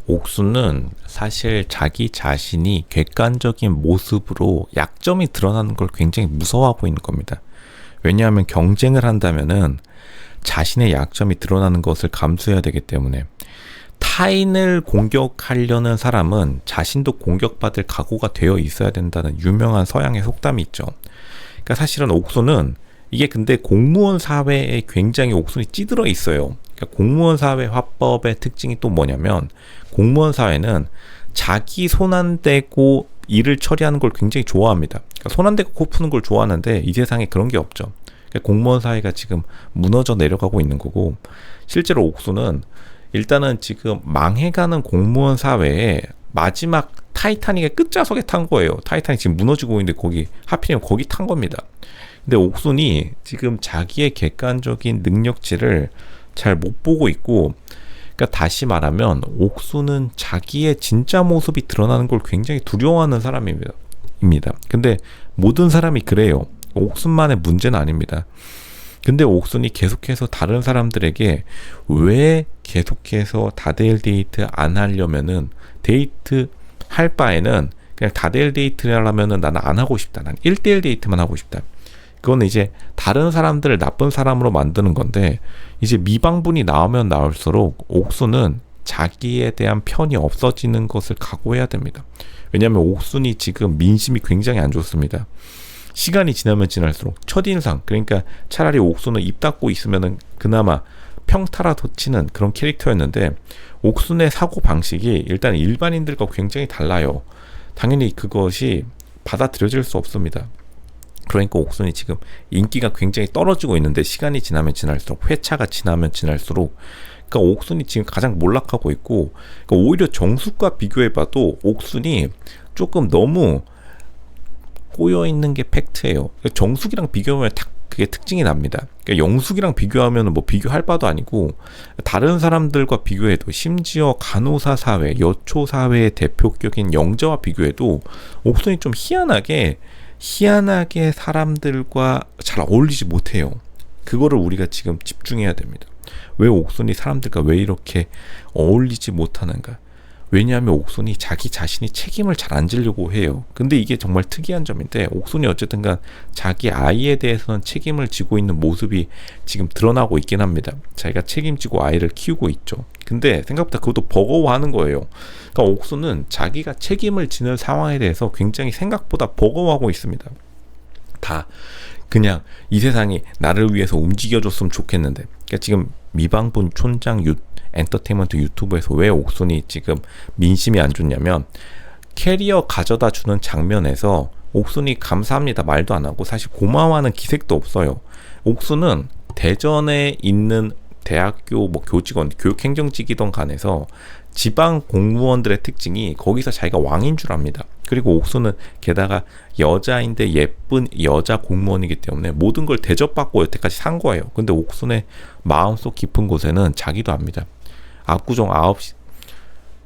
옥수는 사실 자기 자신이 객관적인 모습으로 약점이 드러나는 걸 굉장히 무서워하고 있는 겁니다. 왜냐하면 경쟁을 한다면은 자신의 약점이 드러나는 것을 감수해야 되기 때문에 타인을 공격하려는 사람은 자신도 공격받을 각오가 되어 있어야 된다는 유명한 서양의 속담이 있죠. 그러니까 사실은 옥수는 이게 근데 공무원 사회에 굉장히 옥순이 찌들어 있어요. 그러니까 공무원 사회 화법의 특징이 또 뭐냐면 공무원 사회는 자기 손 안 대고 일을 처리하는 걸 굉장히 좋아합니다. 그러니까 손 안 대고 코 푸는 걸 좋아하는데 이 세상에 그런 게 없죠. 그러니까 공무원 사회가 지금 무너져 내려가고 있는 거고, 실제로 옥수는 일단은 지금 망해가는 공무원 사회에 마지막 타이타닉의 끝좌석에 탄 거예요. 타이타닉 지금 무너지고 있는데 거기 하필이면 거기 탄 겁니다. 근데 옥순이 지금 자기의 객관적인 능력치를 잘 못 보고 있고, 그러니까 다시 말하면 옥순은 자기의 진짜 모습이 드러나는 걸 굉장히 두려워하는 사람입니다. 근데 모든 사람이 그래요. 옥순만의 문제는 아닙니다. 근데 옥순이 계속해서 다른 사람들에게 왜 계속해서 다대일 데이트 안 하려면은, 데이트 할 바에는 그냥 다대일 데이트를 하려면은 나는 안 하고 싶다. 난 1대1 데이트만 하고 싶다. 그거는 이제 다른 사람들을 나쁜 사람으로 만드는 건데, 이제 미방분이 나오면 나올수록 옥순은 자기에 대한 편이 없어지는 것을 각오해야 됩니다. 왜냐하면 옥순이 지금 민심이 굉장히 안 좋습니다. 시간이 지나면 지날수록 첫인상, 그러니까 차라리 옥순은 입 닫고 있으면은 그나마 평타라도 치는 그런 캐릭터였는데, 옥순의 사고 방식이 일단 일반인들과 굉장히 달라요. 당연히 그것이 받아들여질 수 없습니다. 그러니까 옥순이 지금 인기가 굉장히 떨어지고 있는데, 시간이 지나면 지날수록, 회차가 지나면 지날수록, 그러니까 옥순이 지금 가장 몰락하고 있고, 그러니까 오히려 정숙과 비교해봐도 옥순이 조금 너무 꼬여있는 게 팩트예요. 정숙이랑 비교하면 딱 그게 특징이 납니다. 그러니까 영숙이랑 비교하면 뭐 비교할 바도 아니고, 다른 사람들과 비교해도, 심지어 간호사 사회, 여초 사회의 대표격인 영자와 비교해도 옥순이 좀 희한하게 사람들과 잘 어울리지 못해요. 그거를 우리가 지금 집중해야 됩니다. 왜 옥순이 사람들과 왜 이렇게 어울리지 못하는가? 왜냐하면 옥순이 자기 자신이 책임을 잘 안 지려고 해요. 근데 이게 정말 특이한 점인데, 옥순이 어쨌든간 자기 아이에 대해서는 책임을 지고 있는 모습이 지금 드러나고 있긴 합니다. 자기가 책임지고 아이를 키우고 있죠. 근데 생각보다 그것도 버거워하는 거예요. 그러니까 옥순은 자기가 책임을 지는 상황에 대해서 굉장히 생각보다 버거워하고 있습니다. 다 그냥 이 세상이 나를 위해서 움직여줬으면 좋겠는데, 그러니까 지금 미방분 촌장 엔터테인먼트 유튜브에서 왜 옥순이 지금 민심이 안 좋냐면, 캐리어 가져다 주는 장면에서 옥순이 감사합니다 말도 안 하고 사실 고마워하는 기색도 없어요. 옥순은 대전에 있는 대학교 뭐 교직원, 교육행정직이던 간에서 지방 공무원들의 특징이 거기서 자기가 왕인 줄 압니다. 그리고 옥순은 게다가 여자인데 예쁜 여자 공무원이기 때문에 모든 걸 대접받고 여태까지 산 거예요. 근데 옥순의 마음속 깊은 곳에는 자기도 압니다. 압구정 9시,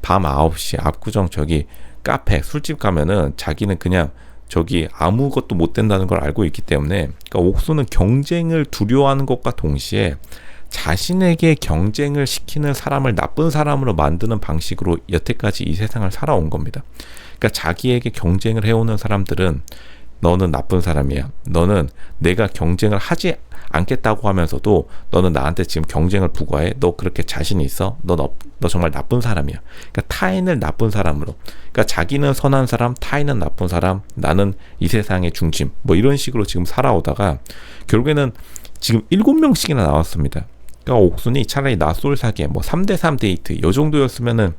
밤 9시 압구정 저기 카페 술집 가면은 자기는 그냥 저기 아무것도 못 된다는 걸 알고 있기 때문에, 그러니까 옥순은 경쟁을 두려워하는 것과 동시에 자신에게 경쟁을 시키는 사람을 나쁜 사람으로 만드는 방식으로 여태까지 이 세상을 살아온 겁니다. 그러니까 자기에게 경쟁을 해오는 사람들은 너는 나쁜 사람이야, 너는 내가 경쟁을 하지 않겠다고 하면서도 너는 나한테 지금 경쟁을 부과해, 너 그렇게 자신 있어? 너 정말 나쁜 사람이야. 그러니까 타인을 나쁜 사람으로, 그러니까 자기는 선한 사람, 타인은 나쁜 사람, 나는 이 세상의 중심, 뭐 이런 식으로 지금 살아오다가 결국에는 지금 7명씩이나 나왔습니다. 그러니까 옥순이 차라리 낯솔사계 뭐 3대3 데이트 이 정도였으면은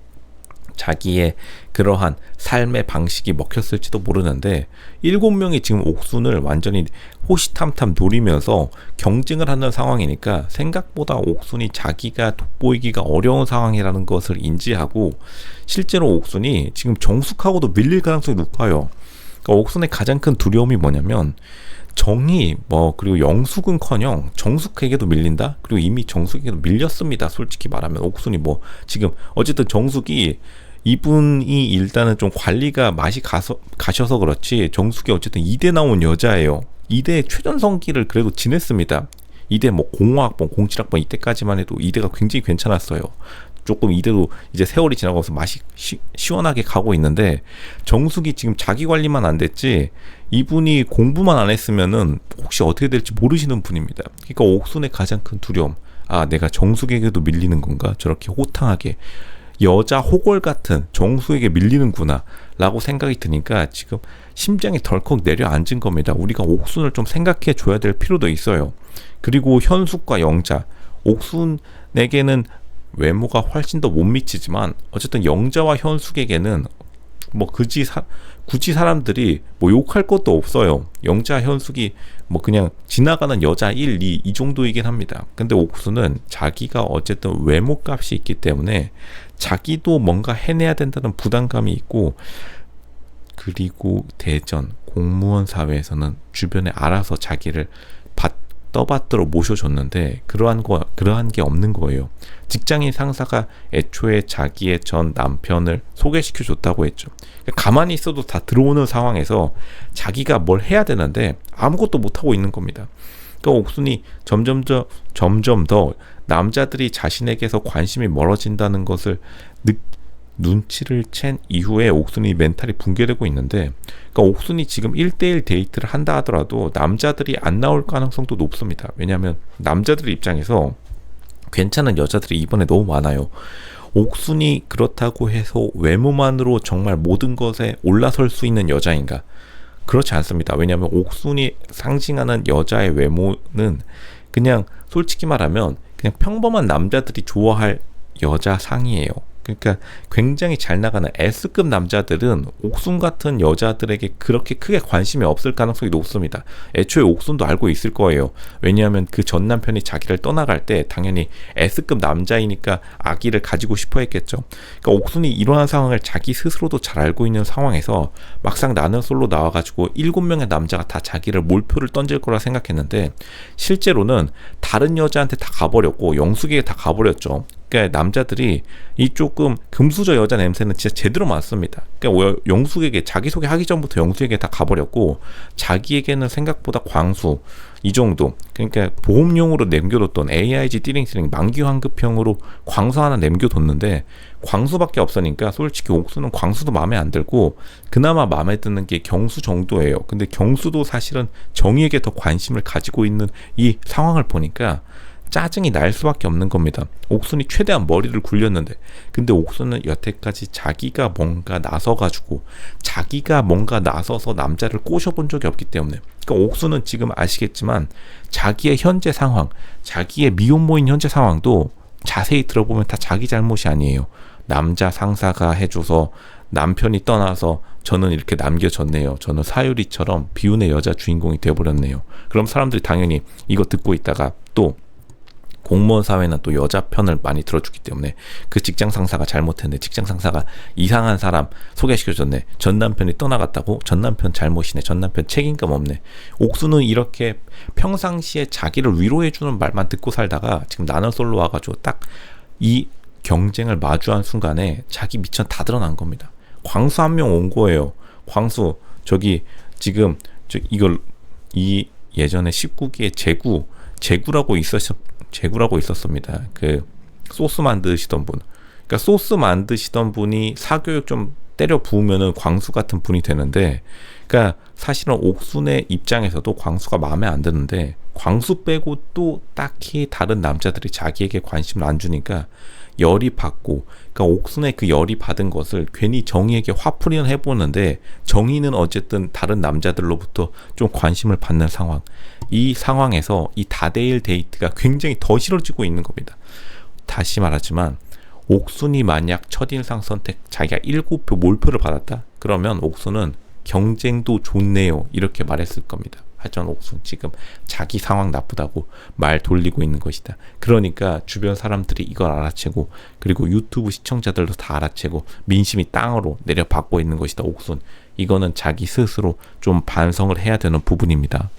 자기의 그러한 삶의 방식이 먹혔을지도 모르는데, 7명이 지금 옥순을 완전히 호시탐탐 노리면서 경쟁을 하는 상황이니까 생각보다 옥순이 자기가 돋보이기가 어려운 상황이라는 것을 인지하고, 실제로 옥순이 지금 정숙하고도 밀릴 가능성이 높아요. 그러니까 옥순의 가장 큰 두려움이 뭐냐면, 정희 그리고 영숙은커녕 정숙에게도 밀린다. 그리고 이미 정숙에게도 밀렸습니다. 솔직히 말하면 옥순이 지금 어쨌든 정숙이, 이분이 일단은 좀 관리가 맛이 가셔서 그렇지, 정숙이 어쨌든 이대 나온 여자예요. 이대 최전성기를 그래도 지냈습니다. 이대 05학번 07학번 이때까지만 해도 이대가 굉장히 괜찮았어요. 조금 이대로 이제 세월이 지나가서 맛이 시원하게 가고 있는데, 정숙이 지금 자기 관리만 안 됐지 이분이 공부만 안 했으면은 혹시 어떻게 될지 모르시는 분입니다. 그러니까 옥순의 가장 큰 두려움, 아, 내가 정숙에게도 밀리는 건가? 저렇게 호탕하게 여자 호걸 같은 정숙에게 밀리는구나 라고 생각이 드니까 지금 심장이 덜컥 내려앉은 겁니다. 우리가 옥순을 좀 생각해 줘야 될 필요도 있어요. 그리고 현숙과 영자, 옥순에게는 외모가 훨씬 더 못 미치지만 어쨌든 영자와 현숙에게는 뭐 굳이 사람들이 뭐 욕할 것도 없어요. 영자, 현숙이 뭐 그냥 지나가는 여자 1, 2 이 정도이긴 합니다. 근데 옥수는 자기가 어쨌든 외모값이 있기 때문에 자기도 뭔가 해내야 된다는 부담감이 있고, 그리고 대전 공무원 사회에서는 주변에 알아서 자기를 떠받들어 모셔줬는데 그러한 게 없는 거예요. 직장인 상사가 애초에 자기의 전 남편을 소개시켜 줬다고 했죠. 가만히 있어도 다 들어오는 상황에서 자기가 뭘 해야 되는데 아무것도 못하고 있는 겁니다. 그러니까 옥순이 점점 더 남자들이 자신에게서 관심이 멀어진다는 것을 눈치를 챈 이후에 옥순이 멘탈이 붕괴되고 있는데, 그러니까 옥순이 지금 1대1 데이트를 한다 하더라도 남자들이 안 나올 가능성도 높습니다. 왜냐하면 남자들 입장에서 괜찮은 여자들이 이번에 너무 많아요. 옥순이 그렇다고 해서 외모만으로 정말 모든 것에 올라설 수 있는 여자인가? 그렇지 않습니다. 왜냐하면 옥순이 상징하는 여자의 외모는 그냥 솔직히 말하면 그냥 평범한 남자들이 좋아할 여자 상이에요. 그러니까 굉장히 잘 나가는 S급 남자들은 옥순 같은 여자들에게 그렇게 크게 관심이 없을 가능성이 높습니다. 애초에 옥순도 알고 있을 거예요. 왜냐하면 그 전 남편이 자기를 떠나갈 때 당연히 S급 남자이니까 아기를 가지고 싶어 했겠죠. 그러니까 옥순이 이러한 상황을 자기 스스로도 잘 알고 있는 상황에서 막상 나는 솔로 나와가지고 7명의 남자가 다 자기를 몰표를 던질 거라 생각했는데, 실제로는 다른 여자한테 다 가버렸고 영숙에게 다 가버렸죠. 그러니까 남자들이 이 조금 금수저 여자 냄새는 진짜 제대로 맡습니다. 그러니까 영숙에게 자기소개 하기 전부터 영숙에게 다 가버렸고, 자기에게는 생각보다 광수 이 정도, 그러니까 보험용으로 남겨뒀던 AIG 띠링띠링 만기 환급형으로 광수 하나 남겨뒀는데 광수밖에 없으니까 솔직히 옥수는 광수도 마음에 안 들고 그나마 마음에 드는 게 경수 정도예요. 근데 경수도 사실은 정의에게 더 관심을 가지고 있는 이 상황을 보니까 짜증이 날 수밖에 없는 겁니다. 옥순이 최대한 머리를 굴렸는데, 근데 옥순은 여태까지 자기가 뭔가 나서서 남자를 꼬셔본 적이 없기 때문에, 그러니까 옥순은 지금 아시겠지만 자기의 현재 상황, 자기의 미혼모인 현재 상황도 자세히 들어보면 다 자기 잘못이 아니에요. 남자 상사가 해줘서 남편이 떠나서 저는 이렇게 남겨졌네요. 저는 사유리처럼 비운의 여자 주인공이 돼버렸네요. 그럼 사람들이 당연히 이거 듣고 있다가 또 공무원 사회는 또 여자 편을 많이 들어주기 때문에 그 직장 상사가 잘못했네, 직장 상사가 이상한 사람 소개시켜줬네, 전 남편이 떠나갔다고 전 남편 잘못이네, 전 남편 책임감 없네. 옥수는 이렇게 평상시에 자기를 위로해주는 말만 듣고 살다가 지금 나는 솔로 와가지고 딱 이 경쟁을 마주한 순간에 자기 미천 다 드러난 겁니다. 광수 한 명 온 거예요. 광수 저기 지금 이 예전에 19기에 제구라고 있었습니다. 그 소스 만드시던 분. 그러니까 소스 만드시던 분이 사교육 좀 때려 부으면은 광수 같은 분이 되는데, 그러니까 사실은 옥순의 입장에서도 광수가 마음에 안 드는데 광수 빼고 또 딱히 다른 남자들이 자기에게 관심을 안 주니까 열이 받고, 그러니까 옥순의 그 열이 받은 것을 괜히 정희에게 화풀이는 해보는데 정희는 어쨌든 다른 남자들로부터 좀 관심을 받는 상황. 이 상황에서 이 다대일 데이트가 굉장히 더 싫어지고 있는 겁니다. 다시 말하지만 옥순이 만약 첫인상 선택 자기가 7표 몰표를 받았다? 그러면 옥순은 경쟁도 좋네요 이렇게 말했을 겁니다. 하지만 옥순 지금 자기 상황 나쁘다고 말 돌리고 있는 것이다. 그러니까 주변 사람들이 이걸 알아채고, 그리고 유튜브 시청자들도 다 알아채고 민심이 땅으로 내려받고 있는 것이다. 옥순, 이거는 자기 스스로 좀 반성을 해야 되는 부분입니다.